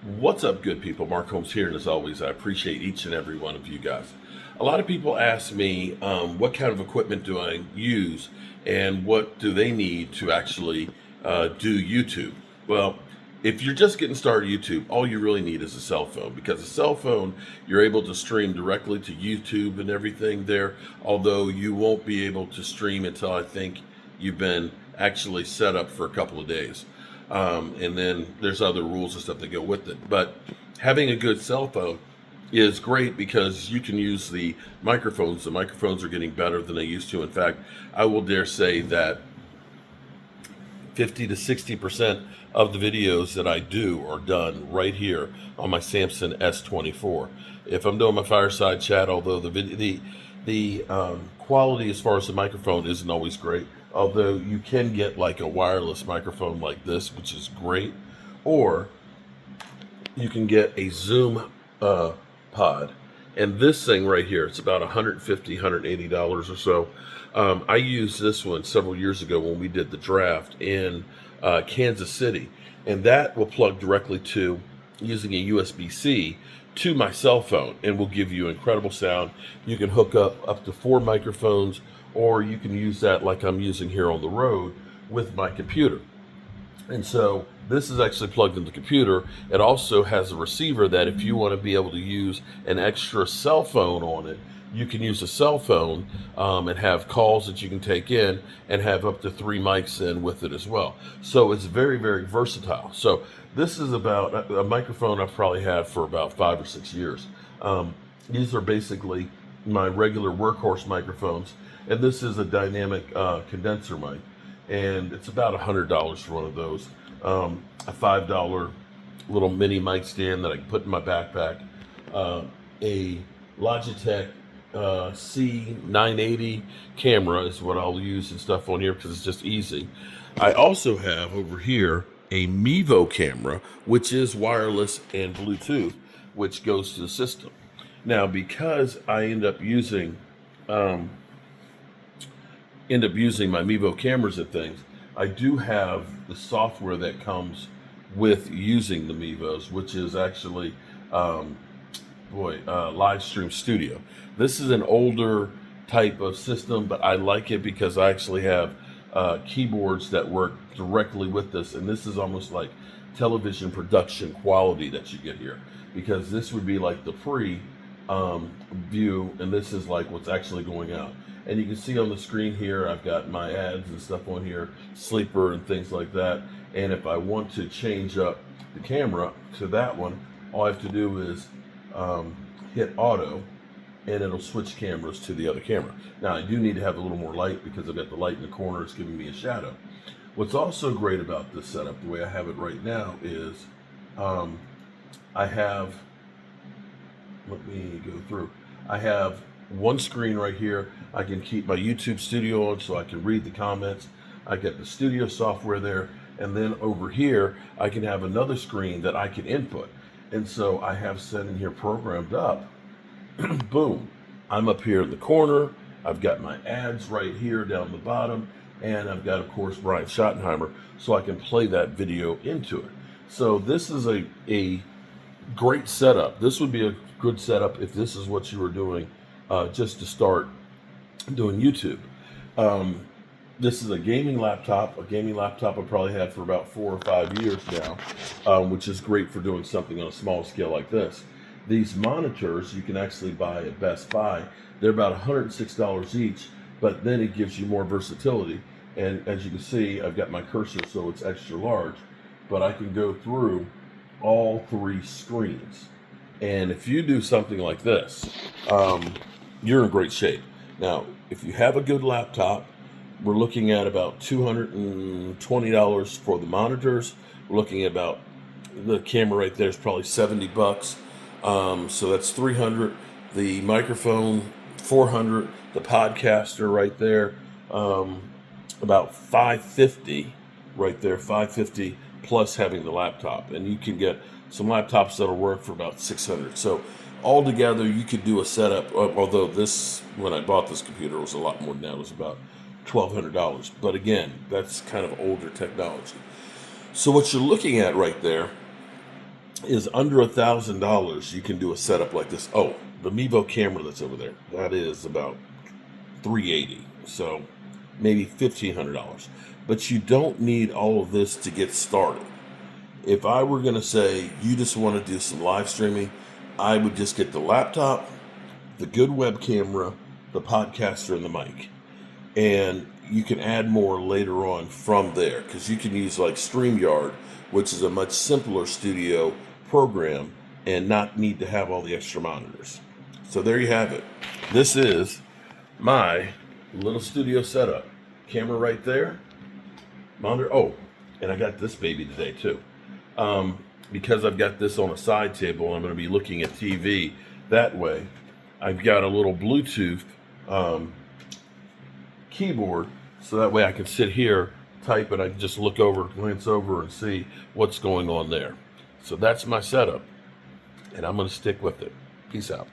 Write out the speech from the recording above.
What's up, good people? Mark Holmes here, and as always, I appreciate each and every one of you guys. A lot of people ask me, what kind of equipment do I use, and what do they need to actually do YouTube? Well, if you're just getting started YouTube, all you really need is a cell phone, because a cell phone, you're able to stream directly to YouTube and everything there, although you won't be able to stream until I think you've been actually set up for a couple of days. And then there's other rules and stuff that go with it. But having a good cell phone is great because you can use the microphones. The microphones are getting better than they used to. In fact, I will dare say that 50 to 60% of the videos that I do are done right here on my Samsung S24. If I'm doing my fireside chat, although the quality as far as the microphone isn't always great, although you can get like a wireless microphone like this, which is great, or you can get a Zoom pod. And this thing right here, it's about $150, $180 or so. I used this one several years ago when we did the draft in Kansas City. And that will plug directly to, using a USB-C, to my cell phone and will give you incredible sound. You can hook up to 4 microphones, or you can use that like I'm using here on the road with my computer. And so this is actually plugged into the computer. It also has a receiver that if you want to be able to use an extra cell phone on it, you can use a cell phone and have calls that you can take in and have up to 3 mics in with it as well. So it's very, very versatile. So this is about a microphone I've probably had for about 5 or 6 years. These are basically my regular workhorse microphones, and this is a dynamic condenser mic, and it's about $100 for one of those. A $5 little mini mic stand that I can put in my backpack, a Logitech C980 camera is what I'll use and stuff on here because it's just easy. I also have over here a Mevo camera, which is wireless and Bluetooth, which goes to the system. Now, because I end up using my Mevo cameras and things, I do have the software that comes with using the Mevos, which is actually Live Stream Studio. This is an older type of system, but I like it because I actually have keyboards that work directly with this, and this is almost like television production quality that you get here, because this would be like the pre view, and this is like what's actually going out. And you can see on the screen here, I've got my ads and stuff on here, sleeper and things like that. And if I want to change up the camera to that one, all I have to do is hit auto, and it'll switch cameras to the other camera. Now, I do need to have a little more light because I've got the light in the corner, it's giving me a shadow. What's also great about this setup, the way I have it right now, is I have, let me go through, I have one screen right here. I can keep my YouTube studio on so I can read the comments. I get the studio software there, and then over here I can have another screen that I can input. And so I have set in here programmed up. Boom, I'm up here in the corner. I've got my ads right here down the bottom, and I've got, of course, Brian Schottenheimer, so I can play that video into it. So this is a great setup. This would be a good setup if this is what you were doing just to start doing YouTube. This is a gaming laptop I've probably had for about 4 or 5 years now, which is great for doing something on a small scale like this. These monitors you can actually buy at Best Buy. They're about $106 each, but then it gives you more versatility. And as you can see, I've got my cursor so it's extra large, but I can go through all 3 screens. And if you do something like this, you're in great shape. Now, if you have a good laptop, we're looking at about $220 for the monitors. We're looking at about, the camera right there is probably $70. So that's $300. The microphone, $400. The podcaster right there, about $550 right there, $550 plus having the laptop. And you can get some laptops that'll work for about $600. So altogether, you could do a setup, although this, when I bought this computer, was a lot more than that. It was about $1,200. But again, that's kind of older technology. So what you're looking at right there is under $1,000, you can do a setup like this. Oh, the Mevo camera that's over there, that is about $380, so maybe $1,500. But you don't need all of this to get started. If I were going to say you just want to do some live streaming, I would just get the laptop, the good web camera, the podcaster, and the mic. And you can add more later on from there, because you can use like StreamYard, which is a much simpler studio program, and not need to have all the extra monitors. So there you have it. This is my little studio setup. Camera right there, monitor. Oh, and I got this baby today too. Because I've got this on a side table and I'm going to be looking at TV that way, I've got a little Bluetooth keyboard, so that way I can sit here, type, and I can just look over, glance over, and see what's going on there. So that's my setup, and I'm going to stick with it. Peace out.